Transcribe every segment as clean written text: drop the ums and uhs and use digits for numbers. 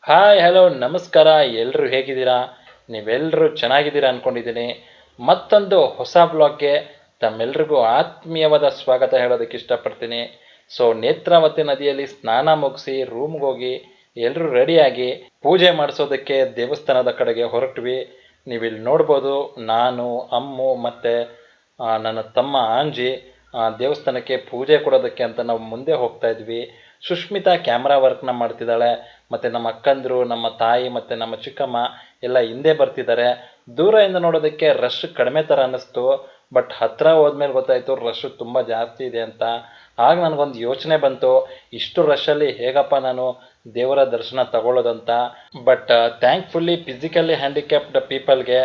Hi hello ನಮಸ್ಕಾರ. ಎಲ್ಲರೂ ಹೇಗಿದ್ದೀರಾ? ನೀವೆಲ್ಲರೂ ಚೆನ್ನಾಗಿದ್ದೀರಾ ಅಂದ್ಕೊಂಡಿದ್ದೀನಿ. ಮತ್ತೊಂದು ಹೊಸ ಬ್ಲಾಗ್ಗೆ ತಮ್ಮೆಲ್ರಿಗೂ ಆತ್ಮೀಯವಾದ ಸ್ವಾಗತ ಹೇಳೋದಕ್ಕೆ ಇಷ್ಟಪಡ್ತೀನಿ. ನೇತ್ರಾವತಿ ನದಿಯಲ್ಲಿ ಸ್ನಾನ ಮುಗಿಸಿ ರೂಮ್ಗೆ ಹೋಗಿ ಎಲ್ಲರೂ ರೆಡಿಯಾಗಿ ಪೂಜೆ ಮಾಡಿಸೋದಕ್ಕೆ ದೇವಸ್ಥಾನದ ಕಡೆಗೆ ಹೊರಟ್ವಿ. ನೀವಿಲ್ಲಿ ನೋಡ್ಬೋದು, ನಾನು, ಅಮ್ಮು ಮತ್ತು ನನ್ನ ತಮ್ಮ ಆಂಜಿ ದೇವಸ್ಥಾನಕ್ಕೆ ಪೂಜೆ ಕೊಡೋದಕ್ಕೆ ಅಂತ ನಾವು ಮುಂದೆ ಹೋಗ್ತಾ ಇದ್ವಿ. ಸುಷ್ಮಿತಾ ಕ್ಯಾಮ್ರಾ ವರ್ಕ್ನ ಮಾಡ್ತಿದ್ದಾಳೆ, ಮತ್ತು ನಮ್ಮ ಅಕ್ಕಂದರು, ನಮ್ಮ ತಾಯಿ ಮತ್ತು ನಮ್ಮ ಚಿಕ್ಕಮ್ಮ ಎಲ್ಲ ಹಿಂದೆ ಬರ್ತಿದ್ದಾರೆ. ದೂರದಿಂದ ನೋಡೋದಕ್ಕೆ ರಶ್ ಕಡಿಮೆ ಥರ ಅನ್ನಿಸ್ತು, ಬಟ್ ಹತ್ತಿರ ಹೋದ್ಮೇಲೆ ಗೊತ್ತಾಯಿತು ರಶ್ ತುಂಬ ಜಾಸ್ತಿ ಇದೆ ಅಂತ. ಆಗ ನನಗೊಂದು ಯೋಚನೆ ಬಂತು, ಇಷ್ಟು ರಶಲ್ಲಿ ಹೇಗಪ್ಪ ನಾನು ದೇವರ ದರ್ಶನ ತಗೊಳ್ಳೋದಂತ. ಬಟ್ ಥ್ಯಾಂಕ್ಫುಲ್ಲಿ ಫಿಸಿಕಲಿ ಹ್ಯಾಂಡಿಕ್ಯಾಪ್ಡ್ ಪೀಪಲ್ಗೆ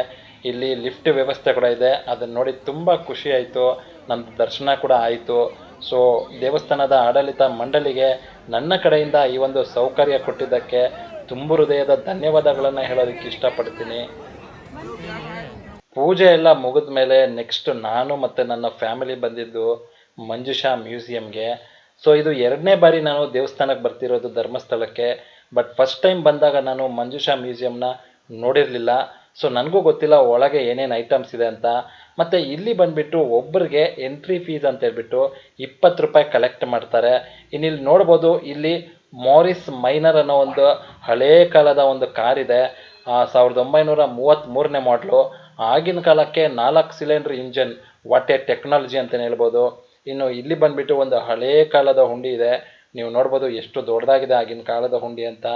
ಇಲ್ಲಿ ಲಿಫ್ಟ್ ವ್ಯವಸ್ಥೆ ಕೂಡ ಇದೆ. ಅದನ್ನು ನೋಡಿ ತುಂಬ ಖುಷಿ ಆಯಿತು. ನನ್ನ ದರ್ಶನ ಕೂಡ ಆಯಿತು. ದೇವಸ್ಥಾನದ ಆಡಳಿತ ಮಂಡಳಿಗೆ ನನ್ನ ಕಡೆಯಿಂದ ಈ ಒಂದು ಸೌಕರ್ಯ ಕೊಟ್ಟಿದ್ದಕ್ಕೆ ತುಂಬ ಹೃದಯದ ಧನ್ಯವಾದಗಳನ್ನು ಹೇಳೋದಕ್ಕೆ ಇಷ್ಟಪಡ್ತೀನಿ. ಪೂಜೆ ಎಲ್ಲ ಮುಗಿದ ಮೇಲೆ ನೆಕ್ಸ್ಟ್ ನಾನು ಮತ್ತು ನನ್ನ ಫ್ಯಾಮಿಲಿ ಬಂದಿದ್ದು ಮಂಜುಷಾ ಮ್ಯೂಸಿಯಮ್ಗೆ. ಇದು ಎರಡನೇ ಬಾರಿ ನಾನು ದೇವಸ್ಥಾನಕ್ಕೆ ಬರ್ತಿರೋದು, ಧರ್ಮಸ್ಥಳಕ್ಕೆ. ಬಟ್ ಫಸ್ಟ್ ಟೈಮ್ ಬಂದಾಗ ನಾನು ಮಂಜುಷಾ ಮ್ಯೂಸಿಯಮ್ನ ನೋಡಿರಲಿಲ್ಲ. ನನಗೂ ಗೊತ್ತಿಲ್ಲ ಒಳಗೆ ಏನೇನು ಐಟಮ್ಸ್ ಇದೆ ಅಂತ. ಮತ್ತು ಇಲ್ಲಿ ಬಂದುಬಿಟ್ಟು ಒಬ್ಬರಿಗೆ ಎಂಟ್ರಿ ಫೀಸ್ ಅಂತ ಹೇಳ್ಬಿಟ್ಟು 20 ರೂಪಾಯಿ ಕಲೆಕ್ಟ್ ಮಾಡ್ತಾರೆ. ಇನ್ನಿಲ್ಲಿ ನೋಡ್ಬೋದು, ಇಲ್ಲಿ ಮಾರಿಸ್ ಮೈನರ್ ಅನ್ನೋ ಒಂದು ಹಳೇ ಕಾಲದ ಒಂದು ಕಾರಿದೆ. 1933ನೇ ಮಾಡಲು. ಆಗಿನ ಕಾಲಕ್ಕೆ 4 cylinder engine, what A technology ಅಂತಲೇ ಹೇಳ್ಬೋದು. ಇನ್ನು ಇಲ್ಲಿ ಬಂದುಬಿಟ್ಟು ಒಂದು ಹಳೇ ಕಾಲದ ಹುಂಡಿ ಇದೆ. ನೀವು ನೋಡ್ಬೋದು ಎಷ್ಟು ದೊಡ್ಡದಾಗಿದೆ ಆಗಿನ ಕಾಲದ ಹುಂಡಿ ಅಂತ.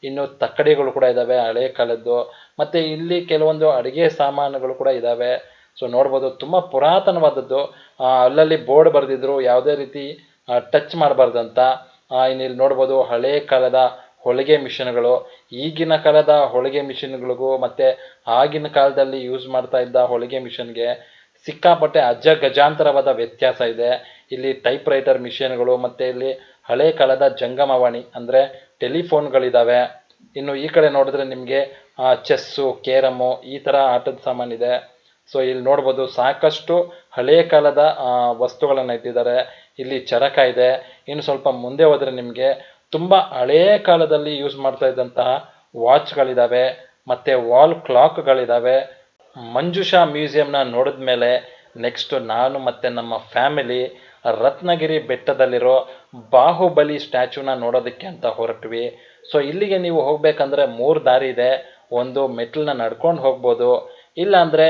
ಇನ್ನು ತಕ್ಕಡಿಗಳು ಕೂಡ ಇದ್ದಾವೆ ಹಳೇ ಕಾಲದ್ದು. ಮತ್ತು ಇಲ್ಲಿ ಕೆಲವೊಂದು ಅಡುಗೆ ಸಾಮಾನುಗಳು ಕೂಡ ಇದ್ದಾವೆ. ನೋಡ್ಬೋದು ತುಂಬ ಪುರಾತನವಾದದ್ದು. ಅಲ್ಲಲ್ಲಿ ಬೋರ್ಡ್ ಬರೆದಿದ್ರು ಯಾವುದೇ ರೀತಿ ಟಚ್ ಮಾಡಬಾರ್ದಂತ. ಇನ್ನಿಲ್ಲಿ ನೋಡ್ಬೋದು ಹಳೇ ಕಾಲದ ಹೊಲಿಗೆ ಮಿಷನ್ಗಳು. ಈಗಿನ ಕಾಲದ ಹೊಲಿಗೆ ಮಿಷನ್ಗಳಿಗೂ ಮತ್ತು ಆಗಿನ ಕಾಲದಲ್ಲಿ ಯೂಸ್ ಮಾಡ್ತಾ ಇದ್ದ ಹೊಲಿಗೆ ಮಿಷನ್ಗೆ ಸಿಕ್ಕಾಪಟ್ಟೆ ಗಜಾಂತರವಾದ ವ್ಯತ್ಯಾಸ ಇದೆ. ಇಲ್ಲಿ ಟೈಪ್ ರೈಟರ್ ಮಿಷನ್ಗಳು ಮತ್ತು ಇಲ್ಲಿ ಹಳೇ ಕಾಲದ ಜಂಗಮವಾಣಿ ಅಂದರೆ ಟೆಲಿಫೋನ್ಗಳಿದ್ದಾವೆ. ಇನ್ನು ಈ ಕಡೆ ನೋಡಿದ್ರೆ ನಿಮಗೆ ಚೆಸ್ಸು, ಕೇರಮ್ಮು ಈ ಥರ ಆಟದ ಸಾಮಾನಿದೆ. ಇಲ್ಲಿ ನೋಡ್ಬೋದು ಸಾಕಷ್ಟು ಹಳೇ ಕಾಲದ ವಸ್ತುಗಳನ್ನು ಇಟ್ಟಿದ್ದಾರೆ. ಇಲ್ಲಿ ಚರಕ ಇದೆ. ಇನ್ನು ಸ್ವಲ್ಪ ಮುಂದೆ ಹೋದರೆ ನಿಮಗೆ ತುಂಬ ಹಳೇ ಕಾಲದಲ್ಲಿ ಯೂಸ್ ಮಾಡ್ತಾ ಇದ್ದಂತಹ ವಾಚ್ಗಳಿದ್ದಾವೆ ಮತ್ತು ವಾಲ್ ಕ್ಲಾಕ್ಗಳಿದ್ದಾವೆ. ಮಂಜುಷಾ ಮ್ಯೂಸಿಯಮ್ನ ನೋಡಿದ ಮೇಲೆ ನೆಕ್ಸ್ಟು ನಾನು ಮತ್ತು ನಮ್ಮ ಫ್ಯಾಮಿಲಿ ರತ್ನಗಿರಿ ಬೆಟ್ಟದಲ್ಲಿರೋ ಬಾಹುಬಲಿ ಸ್ಟ್ಯಾಚ್ಯೂನ ನೋಡೋದಕ್ಕೆ ಅಂತ ಹೊರಟ್ವಿ. ಇಲ್ಲಿಗೆ ನೀವು ಹೋಗಬೇಕಂದ್ರೆ 3 ದಾರಿ ಇದೆ. ಒಂದು ಮೆಟ್ಲನ್ನ ನಡ್ಕೊಂಡು ಹೋಗ್ಬೋದು, ಇಲ್ಲಾಂದರೆ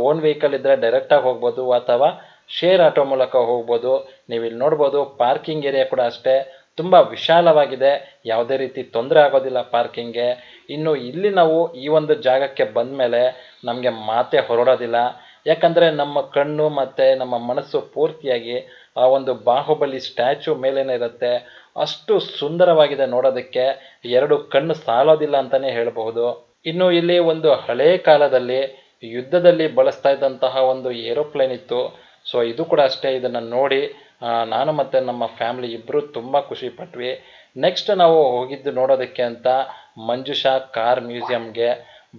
ಓನ್ ವೆಹಿಕಲ್ ಇದ್ದರೆ ಡೈರೆಕ್ಟಾಗಿ ಹೋಗ್ಬೋದು, ಅಥವಾ ಶೇರ್ ಆಟೋ ಮೂಲಕ ಹೋಗ್ಬೋದು. ನೀವು ಇಲ್ಲಿ ನೋಡ್ಬೋದು ಪಾರ್ಕಿಂಗ್ ಏರಿಯಾ ಕೂಡ ಅಷ್ಟೇ ತುಂಬ ವಿಶಾಲವಾಗಿದೆ. ಯಾವುದೇ ರೀತಿ ತೊಂದರೆ ಆಗೋದಿಲ್ಲ ಪಾರ್ಕಿಂಗ್ಗೆ. ಇನ್ನು ಇಲ್ಲಿ ನಾವು ಈ ಒಂದು ಜಾಗಕ್ಕೆ ಬಂದ ಮೇಲೆ ನಮಗೆ ಮಾತೇ ಹೊರಡೋದಿಲ್ಲ. ಯಾಕಂದರೆ ನಮ್ಮ ಕಣ್ಣು ಮತ್ತು ನಮ್ಮ ಮನಸ್ಸು ಪೂರ್ತಿಯಾಗಿ ಆ ಒಂದು ಬಾಹುಬಲಿ ಸ್ಟ್ಯಾಚ್ಯೂ ಮೇಲೇ ಇರುತ್ತೆ. ಅಷ್ಟು ಸುಂದರವಾಗಿದೆ ನೋಡೋದಕ್ಕೆ, 2 ಕಣ್ಣು ಸಾಲೋದಿಲ್ಲ ಅಂತಲೇ ಹೇಳಬಹುದು. ಇನ್ನು ಇಲ್ಲಿ ಒಂದು ಹಳೇ ಕಾಲದಲ್ಲಿ ಯುದ್ಧದಲ್ಲಿ ಬಳಸ್ತಾ ಇದ್ದಂತಹ ಒಂದು ಏರೋಪ್ಲೇನ್ ಇತ್ತು. ಇದು ಕೂಡ ಅಷ್ಟೇ. ಇದನ್ನು ನೋಡಿ ನಾನು ಮತ್ತು ನಮ್ಮ ಫ್ಯಾಮಿಲಿ ಇಬ್ಬರು ತುಂಬ ಖುಷಿಪಟ್ವಿ. ನೆಕ್ಸ್ಟ್ ನಾವು ಹೋಗಿದ್ದು ನೋಡೋದಕ್ಕೆ ಅಂತ ಮಂಜುಷಾ ಕಾರ್ ಮ್ಯೂಸಿಯಮ್ಗೆ.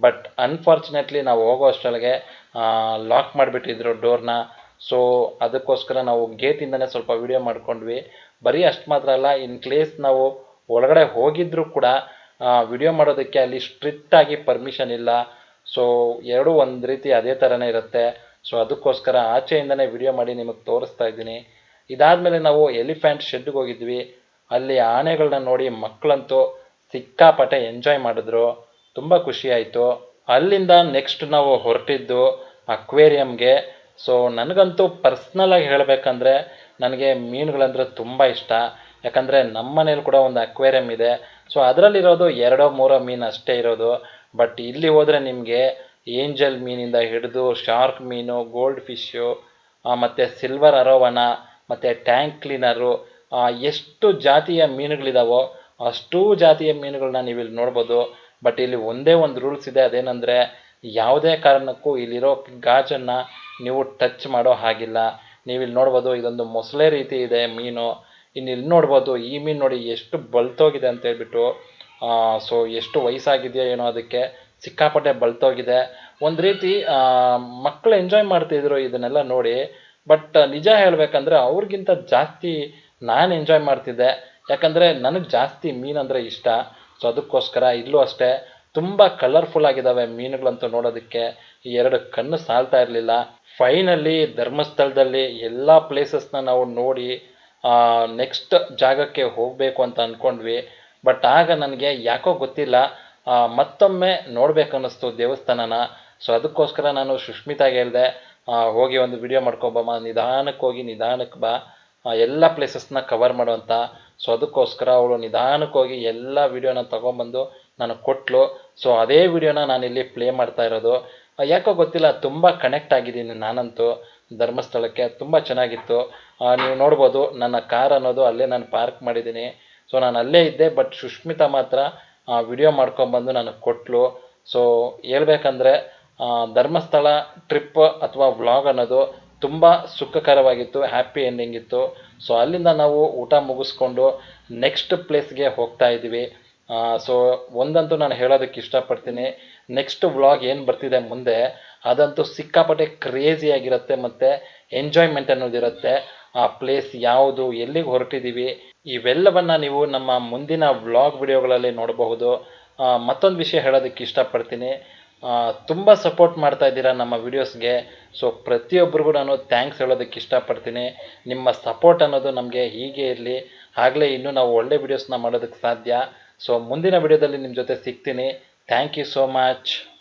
ಬಟ್ ಅನ್ಫಾರ್ಚುನೇಟ್ಲಿ ನಾವು ಹೋಗೋ ಅಷ್ಟರೊಳಗೆ ಲಾಕ್ ಮಾಡಿಬಿಟ್ಟಿದ್ರು ಡೋರ್ನ. ಅದಕ್ಕೋಸ್ಕರ ನಾವು ಗೇಟಿಂದನೇ ಸ್ವಲ್ಪ ವಿಡಿಯೋ ಮಾಡ್ಕೊಂಡ್ವಿ. ಬರೀ ಅಷ್ಟು ಮಾತ್ರ ಅಲ್ಲ, ಇನ್ ಕೇಸ್ ನಾವು ಒಳಗಡೆ ಹೋಗಿದ್ದರೂ ಕೂಡ ವಿಡಿಯೋ ಮಾಡೋದಕ್ಕೆ ಅಲ್ಲಿ ಸ್ಟ್ರಿಕ್ಟಾಗಿ ಪರ್ಮಿಷನ್ ಇಲ್ಲ. ಎರಡೂ ಒಂದು ರೀತಿ ಅದೇ ಥರನೇ ಇರುತ್ತೆ. ಅದಕ್ಕೋಸ್ಕರ ಆಚೆಯಿಂದನೇ ವಿಡಿಯೋ ಮಾಡಿ ನಿಮಗೆ ತೋರಿಸ್ತಾ ಇದ್ದೀನಿ. ಇದಾದಮೇಲೆ ನಾವು ಎಲಿಫೆಂಟ್ ಶೆಡ್ಗೆ ಹೋಗಿದ್ವಿ. ಅಲ್ಲಿ ಆನೆಗಳನ್ನ ನೋಡಿ ಮಕ್ಕಳಂತೂ ಸಿಕ್ಕಾಪಟ್ಟೆ ಎಂಜಾಯ್ ಮಾಡಿದ್ರು, ತುಂಬ ಖುಷಿಯಾಯಿತು. ಅಲ್ಲಿಂದ ನೆಕ್ಸ್ಟ್ ನಾವು ಹೊರಟಿದ್ದು ಅಕ್ವೇರಿಯಮ್ಗೆ. ನನಗಂತೂ ಪರ್ಸ್ನಲಾಗಿ ಹೇಳಬೇಕಂದ್ರೆ ನನಗೆ ಮೀನುಗಳಂದರೆ ತುಂಬ ಇಷ್ಟ. ಯಾಕಂದರೆ ನಮ್ಮ ಮನೇಲಿ ಕೂಡ ಒಂದು ಅಕ್ವೇರಿಯಮ್ ಇದೆ. ಅದರಲ್ಲಿರೋದು 2-3 ಮೀನು ಅಷ್ಟೇ ಇರೋದು. ಬಟ್ ಇಲ್ಲಿ ಹೋದರೆ ನಿಮಗೆ ಏಂಜಲ್ ಮೀನಿಂದ ಹಿಡಿದು ಶಾರ್ಕ್ ಮೀನು, ಗೋಲ್ಡ್ ಫಿಶ್ಶು, ಮತ್ತು ಸಿಲ್ವರ್ ಅರೋವನ, ಮತ್ತು ಟ್ಯಾಂಕ್ ಕ್ಲೀನರು, ಎಷ್ಟು ಜಾತಿಯ ಮೀನುಗಳಿದಾವೋ ಅಷ್ಟೂ ಜಾತಿಯ ಮೀನುಗಳನ್ನ ನೀವು ಇಲ್ಲಿ ನೋಡ್ಬೋದು. ಬಟ್ ಇಲ್ಲಿ ಒಂದೇ ಒಂದು ರೂಲ್ಸ್ ಇದೆ, ಅದೇನೆಂದರೆ ಯಾವುದೇ ಕಾರಣಕ್ಕೂ ಇಲ್ಲಿರೋ ಗಾಜನ್ನು ನೀವು ಟಚ್ ಮಾಡೋ ಹಾಗಿಲ್ಲ. ನೀವಿಲ್ಲಿ ನೋಡ್ಬೋದು, ಇದೊಂದು ಮೊಸಳೆ ರೀತಿ ಇದೆ ಮೀನು. ಇನ್ನು ಇಲ್ಲಿ ನೋಡ್ಬೋದು, ಈ ಮೀನು ನೋಡಿ ಎಷ್ಟು ಬಲ್ತೋಗಿದೆ ಅಂತ ಹೇಳ್ಬಿಟ್ಟು. ಎಷ್ಟು ವಯಸ್ಸಾಗಿದೆಯೋ ಏನೋ ಅದಕ್ಕೆ, ಸಿಕ್ಕಾಪಟ್ಟೆ ಬಲ್ತೋಗಿದೆ. ಒಂದು ರೀತಿ ಮಕ್ಕಳು ಎಂಜಾಯ್ ಮಾಡ್ತಿದ್ರು ಇದನ್ನೆಲ್ಲ ನೋಡಿ. ಬಟ್ ನಿಜ ಹೇಳಬೇಕಂದ್ರೆ ಅವ್ರಿಗಿಂತ ಜಾಸ್ತಿ ನಾನು ಎಂಜಾಯ್ ಮಾಡ್ತಿದ್ದೆ. ಯಾಕಂದರೆ ನನಗೆ ಜಾಸ್ತಿ ಮೀನಂದರೆ ಇಷ್ಟ. ಸೊ ಅದಕ್ಕೋಸ್ಕರ ಇಲ್ಲೂ ಅಷ್ಟೇ ತುಂಬ ಕಲರ್ಫುಲ್ ಆಗಿದ್ದಾವೆ ಮೀನುಗಳಂತೂ ನೋಡೋದಕ್ಕೆ. ಈ ಎರಡು ಕಣ್ಣು ಸಾಲ್ತಾ ಇರಲಿಲ್ಲ. ಫೈನಲಿ ಧರ್ಮಸ್ಥಳದಲ್ಲಿ ಎಲ್ಲ ಪ್ಲೇಸಸ್ನ ನಾವು ನೋಡಿ ನೆಕ್ಸ್ಟ್ ಜಾಗಕ್ಕೆ ಹೋಗಬೇಕು ಅಂತ ಅಂದ್ಕೊಂಡ್ವಿ. ಬಟ್ ಆಗ ನನಗೆ ಯಾಕೋ ಗೊತ್ತಿಲ್ಲ, ಮತ್ತೊಮ್ಮೆ ನೋಡ್ಬೇಕನ್ನಿಸ್ತು ದೇವಸ್ಥಾನನ. ಸೊ ಅದಕ್ಕೋಸ್ಕರ ನಾನು ಸುಷ್ಮಿತಾಗೆ ಹೇಳಿದೆ, ಹೋಗಿ ಒಂದು ವಿಡಿಯೋ ಮಾಡ್ಕೊಬಮ್ಮ, ನಿಧಾನಕ್ಕೆ ಹೋಗಿ ನಿಧಾನಕ್ಕೆ ಬಾ, ಎಲ್ಲ ಪ್ಲೇಸಸ್ನ ಕವರ್ ಮಾಡುವಂತ. ಸೊ ಅದಕ್ಕೋಸ್ಕರ ಅವಳು ನಿಧಾನಕ್ಕೆ ಹೋಗಿ ಎಲ್ಲ ವಿಡಿಯೋನ ತೊಗೊಂಬಂದು ನನಗೆ ಕೊಟ್ಟಳು. ಸೊ ಅದೇ ವಿಡಿಯೋನ ನಾನಿಲ್ಲಿ ಪ್ಲೇ ಮಾಡ್ತಾ ಇರೋದು. ಯಾಕೋ ಗೊತ್ತಿಲ್ಲ, ತುಂಬ ಕನೆಕ್ಟ್ ಆಗಿದ್ದೀನಿ ನಾನಂತೂ ಧರ್ಮಸ್ಥಳಕ್ಕೆ. ತುಂಬ ಚೆನ್ನಾಗಿತ್ತು. ನೀವು ನೋಡ್ಬೋದು ನನ್ನ ಕಾರ್ ಅನ್ನೋದು ಅಲ್ಲೇ ನಾನು ಪಾರ್ಕ್ ಮಾಡಿದ್ದೀನಿ. ಸೊ ನಾನು ಅಲ್ಲೇ ಇದ್ದೆ, ಬಟ್ ಸುಷ್ಮಿತಾ ಮಾತ್ರ ವಿಡಿಯೋ ಮಾಡ್ಕೊಂಬಂದು ನನಗೆ ಕೊಟ್ಟಳು. ಸೊ ಹೇಳ್ಬೇಕಂದ್ರೆ ಧರ್ಮಸ್ಥಳ ಟ್ರಿಪ್ ಅಥವಾ ವ್ಲಾಗ್ ಅನ್ನೋದು ತುಂಬ ಸುಖಕರವಾಗಿತ್ತು, ಹ್ಯಾಪಿ ಎಂಡಿಂಗ್ ಇತ್ತು. ಸೊ ಅಲ್ಲಿಂದ ನಾವು ಊಟ ಮುಗಿಸ್ಕೊಂಡು ನೆಕ್ಸ್ಟ್ ಪ್ಲೇಸ್ಗೆ ಹೋಗ್ತಾ ಇದ್ದೀವಿ. ಸೊ ಒಂದಂತೂ ನಾನು ಹೇಳೋದಕ್ಕೆ ಇಷ್ಟಪಡ್ತೀನಿ, ನೆಕ್ಸ್ಟ್ ವ್ಲಾಗ್ ಏನು ಬರ್ತಿದೆ ಮುಂದೆ ಅದಂತೂ ಸಿಕ್ಕಾಪಟ್ಟೆ ಕ್ರೇಜಿಯಾಗಿರುತ್ತೆ ಮತ್ತು ಎಂಜಾಯ್ಮೆಂಟ್ ಅನ್ನೋದಿರುತ್ತೆ. ಆ ಪ್ಲೇಸ್ ಯಾವುದು, ಎಲ್ಲಿಗೆ ಹೊರಟಿದ್ದೀವಿ, ಇವೆಲ್ಲವನ್ನು ನೀವು ನಮ್ಮ ಮುಂದಿನ ವ್ಲಾಗ್ ವಿಡಿಯೋಗಳಲ್ಲಿ ನೋಡಬಹುದು. ಮತ್ತೊಂದು ವಿಷಯ ಹೇಳೋದಕ್ಕೆ ಇಷ್ಟಪಡ್ತೀನಿ, ತುಂಬ ಸಪೋರ್ಟ್ ಮಾಡ್ತಾ ಇದ್ದೀರಾ ನಮ್ಮ ವಿಡಿಯೋಸ್ಗೆ. ಸೊ ಪ್ರತಿಯೊಬ್ಬರಿಗೂ ನಾನು ಥ್ಯಾಂಕ್ಸ್ ಹೇಳೋದಕ್ಕೆ ಇಷ್ಟಪಡ್ತೀನಿ. ನಿಮ್ಮ ಸಪೋರ್ಟ್ ಅನ್ನೋದು ನಮಗೆ ಹೀಗೆ ಇರಲಿ, ಆಗಲೇ ಇನ್ನೂ ನಾವು ಒಳ್ಳೆ ವಿಡಿಯೋಸ್ನ ಮಾಡೋದಕ್ಕೆ ಸಾಧ್ಯ. ಸೊ ಮುಂದಿನ ವಿಡಿಯೋದಲ್ಲಿ ನಿಮ್ಮ ಜೊತೆ ಸಿಗ್ತೀನಿ. Thank you so much.